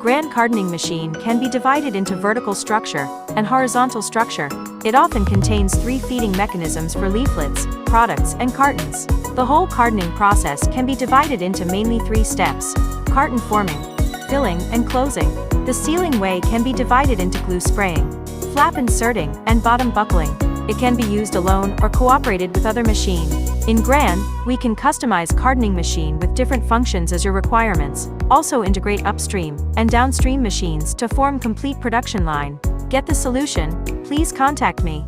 Grand cartoning machine can be divided into vertical structure and horizontal structure. It often contains 3 feeding mechanisms for leaflets, products, and cartons. The whole cartoning process can be divided into mainly 3 steps: carton forming, filling, and closing. The sealing way can be divided into glue spraying, flap inserting, and bottom buckling. It can be used alone or cooperated with other machine. In Gran, we can customize cartoning machine with different functions as your requirements. Also integrate upstream and downstream machines to form complete production line. Get the solution? Please contact me.